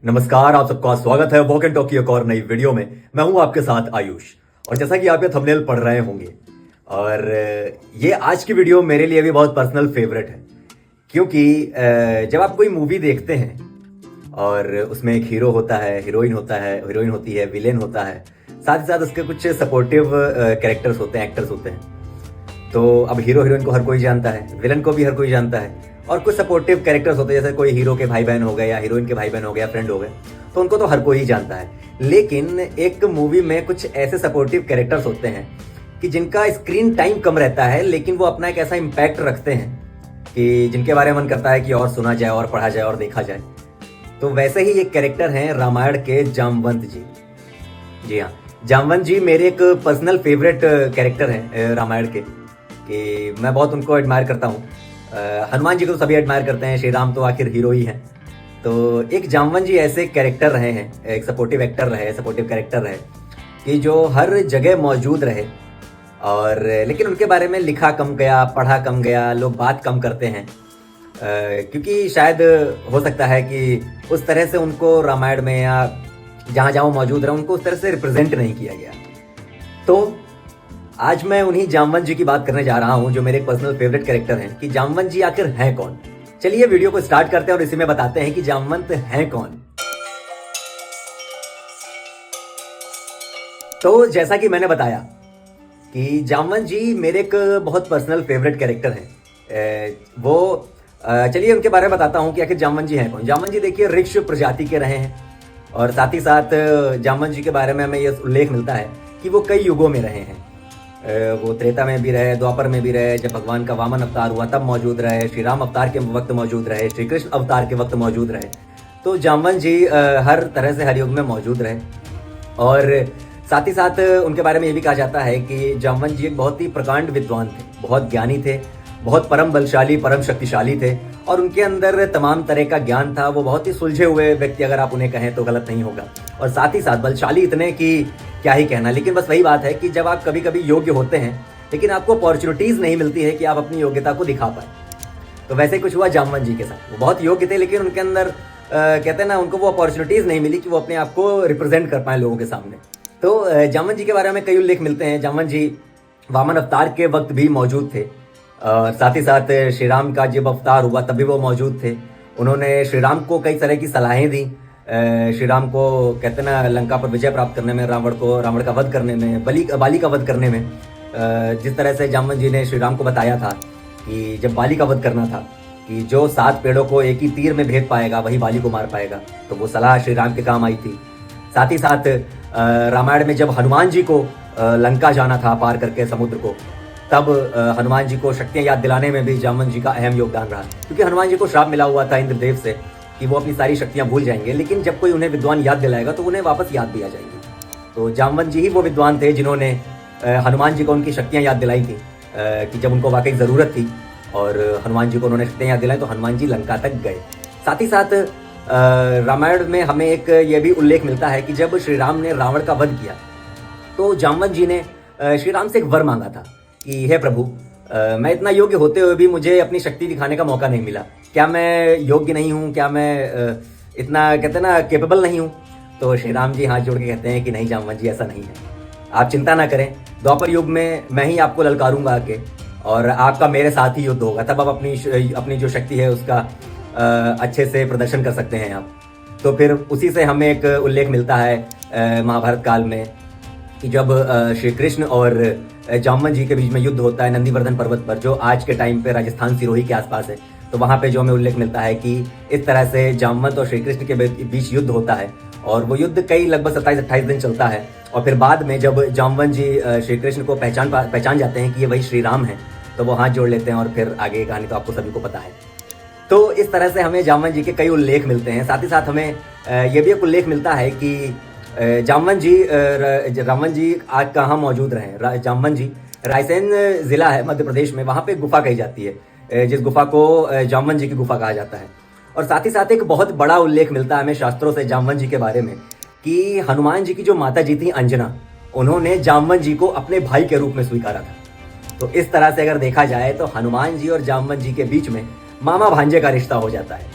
नमस्कार, आप सबका स्वागत है वॉक एंड टॉक की एक और नई वीडियो में। मैं हूं आपके साथ आयुष। और जैसा कि आप ये थंबनेल पढ़ रहे होंगे, और ये आज की वीडियो मेरे लिए भी बहुत पर्सनल फेवरेट है, क्योंकि जब आप कोई मूवी देखते हैं और उसमें एक हीरो होता है, हीरोइन होती है, विलेन होता है, साथ ही साथ उसके कुछ सपोर्टिव कैरेक्टर्स होते हैं, एक्टर्स होते हैं। तो अब हीरो हीरोइन को हर कोई जानता है, विलन को भी हर कोई जानता है, और कुछ सपोर्टिव कैरेक्टर्स होते हैं, जैसे कोई हीरो के भाई बहन हो गए या हीरोइन के भाई बहन हो गए या फ्रेंड हो गए, तो उनको तो हर कोई ही जानता है। लेकिन एक मूवी में कुछ ऐसे सपोर्टिव कैरेक्टर्स होते हैं कि जिनका स्क्रीन टाइम कम रहता है, लेकिन वो अपना एक ऐसा इम्पैक्ट रखते हैं कि जिनके बारे में मन करता है कि और सुना जाए और पढ़ा जाए और देखा जाए। तो वैसे ही एक कैरेक्टर हैं रामायण के जामवंत जी। जी हाँ, जामवंत जी मेरे एक पर्सनल फेवरेट कैरेक्टर हैं रामायण के, कि मैं बहुत उनको एडमायर करता हूँ। हनुमान जी को तो सभी एडमायर करते हैं, श्री राम तो आखिर हीरो ही हैं। तो एक जामवंत जी ऐसे कैरेक्टर रहे हैं, एक सपोर्टिव एक्टर रहे, सपोर्टिव कैरेक्टर रहे कि जो हर जगह मौजूद रहे। और लेकिन उनके बारे में लिखा कम गया, पढ़ा कम गया, लोग बात कम करते हैं, क्योंकि शायद हो सकता है कि उस तरह से उनको रामायण में या जहाँ जहाँ वो मौजूद रहे उनको उस तरह से रिप्रेजेंट नहीं किया गया। तो आज मैं उन्हीं जामवंत जी की बात करने जा रहा हूं, जो मेरे पर्सनल फेवरेट कैरेक्टर हैं, कि जामवंत जी आखिर हैं कौन। चलिए वीडियो को स्टार्ट करते हैं और इसी में बताते हैं कि जामवंत हैं कौन। तो जैसा कि मैंने बताया कि जामवंत जी मेरे एक बहुत पर्सनल फेवरेट कैरेक्टर हैं। चलिए उनके बारे में बताता हूं कि आखिर जामवंत जी हैं कौन। जामवंत जी देखिए ऋक्ष प्रजाति के रहे हैं, और साथ ही साथ जामवंत जी के बारे में हमें यह उल्लेख मिलता है कि वो कई युगों में रहे हैं। वो त्रेता में भी रहे, द्वापर में भी रहे, जब भगवान का वामन अवतार हुआ तब मौजूद रहे, श्री राम अवतार के वक्त मौजूद रहे, श्री कृष्ण अवतार के वक्त मौजूद रहे। तो जामवंत जी हर तरह से हर युग में मौजूद रहे। और साथ ही साथ उनके बारे में ये भी कहा जाता है कि जामवंत जी एक बहुत ही प्रकांड विद्वान थे, बहुत ज्ञानी थे, बहुत परम बलशाली, परम शक्तिशाली थे, और उनके अंदर तमाम तरह का ज्ञान था। वो बहुत ही सुलझे हुए व्यक्ति, अगर आप उन्हें कहें तो गलत नहीं होगा। और साथ ही साथ बलशाली इतने कि क्या ही कहना। लेकिन बस वही बात है कि जब आप कभी कभी योग्य होते हैं, लेकिन आपको अपॉर्चुनिटीज नहीं मिलती है कि आप अपनी योग्यता को दिखा पाए। तो वैसे कुछ हुआ जामवंत जी के साथ। वो बहुत योग्य थे, लेकिन उनके अंदर कहते हैं ना, उनको वो अपॉर्चुनिटीज नहीं मिली कि वो अपने आप को रिप्रेजेंट कर पाए लोगों के सामने। तो जामवंत जी के बारे में कई उल्लेख मिलते हैं। जामवंत जी वामन अवतार के वक्त भी मौजूद थे, और साथ ही साथ श्री राम का जब अवतार हुआ तब भी वो मौजूद थे। उन्होंने श्री राम को कई तरह की सलाहें दी। श्री राम को कहते हैं ना, लंका पर विजय प्राप्त करने में, रावण का वध करने में, बाली का वध करने में, जिस तरह से जामवंत जी ने श्री राम को बताया था कि जब बाली का वध करना था कि जो 7 पेड़ों को एक ही तीर में भेद पाएगा वही बाली को मार पाएगा, तो वो सलाह श्री राम के काम आई थी। साथ ही साथ रामायण में जब हनुमान जी को लंका जाना था पार करके समुद्र को, तब हनुमान जी को शक्तियां याद दिलाने में भी जामवंत जी का अहम योगदान रहा, क्योंकि हनुमान जी को श्राप मिला हुआ था इंद्रदेव से कि वो अपनी सारी शक्तियां भूल जाएंगे, लेकिन जब कोई उन्हें विद्वान याद दिलाएगा तो उन्हें वापस याद भी आ जाएंगी। तो जामवंत जी ही वो विद्वान थे जिन्होंने हनुमान जी को उनकी शक्तियां याद दिलाई थी, कि जब उनको वाकई ज़रूरत थी, और हनुमान जी को उन्होंने शक्तियां याद दिलाई तो हनुमान जी लंका तक गए। साथ ही साथ रामायण में हमें एक ये भी उल्लेख मिलता है कि जब श्री राम ने रावण का वध किया तो जामवंत जी ने श्री राम से एक वर मांगा था कि हे प्रभु, मैं इतना योग्य होते हुए भी मुझे अपनी शक्ति दिखाने का मौका नहीं मिला। क्या मैं योग्य नहीं हूँ? क्या मैं इतना कहते हैं ना कैपेबल नहीं हूँ? तो श्री राम जी हाथ जोड़ के कहते हैं कि नहीं जामवंत जी, ऐसा नहीं है, आप चिंता ना करें। द्वापर युग में मैं ही आपको ललकारूंगा आके, और आपका मेरे साथ ही युद्ध होगा, तब आप अपनी जो शक्ति है उसका अच्छे से प्रदर्शन कर सकते हैं आप। तो फिर उसी से हमें एक उल्लेख मिलता है महाभारत काल में कि जब श्री कृष्ण और जामवंत जी के बीच में युद्ध होता है नंदीवर्धन पर्वत पर, जो आज के टाइम पे राजस्थान सिरोही के आसपास है। तो वहाँ पे जो हमें उल्लेख मिलता है कि इस तरह से जामवंत और श्री कृष्ण के बीच युद्ध होता है, और वो युद्ध कई लगभग 27-28 दिन चलता है। और फिर बाद में जब जामवंत जी श्री कृष्ण को पहचान जाते हैं कि ये वही श्री राम है, तो वो हाथ जोड़ लेते हैं, और फिर आगे कहानी तो आपको सभी को पता है। तो इस तरह से हमें जामवंत जी के कई उल्लेख मिलते हैं। साथ ही साथ हमें ये भी एक उल्लेख मिलता है कि जामवंत जी आज कहाँ मौजूद रहे। जामवंत जी रायसेन जिला है मध्य प्रदेश में, वहाँ पे गुफा कही जाती है, जिस गुफा को जामवंत जी की गुफा कहा जाता है। और साथ ही साथ एक बहुत बड़ा उल्लेख मिलता है हमें शास्त्रों से जामवंत जी के बारे में, कि हनुमान जी की जो माता जी थी अंजना, उन्होंने जामवंत जी को अपने भाई के रूप में स्वीकारा था। तो इस तरह से अगर देखा जाए तो हनुमान जी और जामवंत जी के बीच में मामा भांजे का रिश्ता हो जाता है।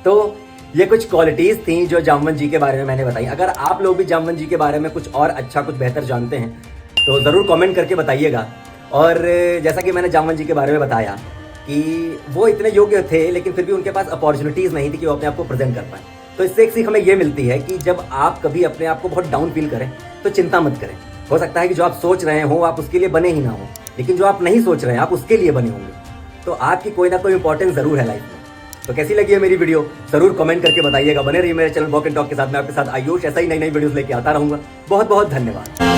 तो ये कुछ क्वालिटीज थी जो जामवंत जी के बारे में मैंने बताई। अगर आप लोग भी जामवंत जी के बारे में कुछ और अच्छा, कुछ बेहतर जानते हैं तो ज़रूर कमेंट करके बताइएगा। और जैसा कि मैंने जामवंत जी के बारे में बताया कि वो इतने योग्य थे, लेकिन फिर भी उनके पास अपॉर्चुनिटीज़ नहीं थी कि वो अपने आप को प्रेजेंट कर पाए। तो इससे एक सीख हमें ये मिलती है कि जब आप कभी अपने आप को बहुत डाउन फील करें तो चिंता मत करें। हो सकता है कि जो आप सोच रहे हो आप उसके लिए बने ही ना हो, लेकिन जो आप नहीं सोच रहे हैं आप उसके लिए बने होंगे। तो आपकी कोई ना कोई इंपॉर्टेंस ज़रूर है लाइफ में। तो कैसी लगी है मेरी वीडियो ज़रूर कमेंट करके बताइएगा। बने रहिए मेरे चैनल वॉक एंड टॉक के साथ। मैं आपके साथ आयुष ऐसा ही नई नई वीडियोस लेके आता रहूंगा। बहुत बहुत धन्यवाद।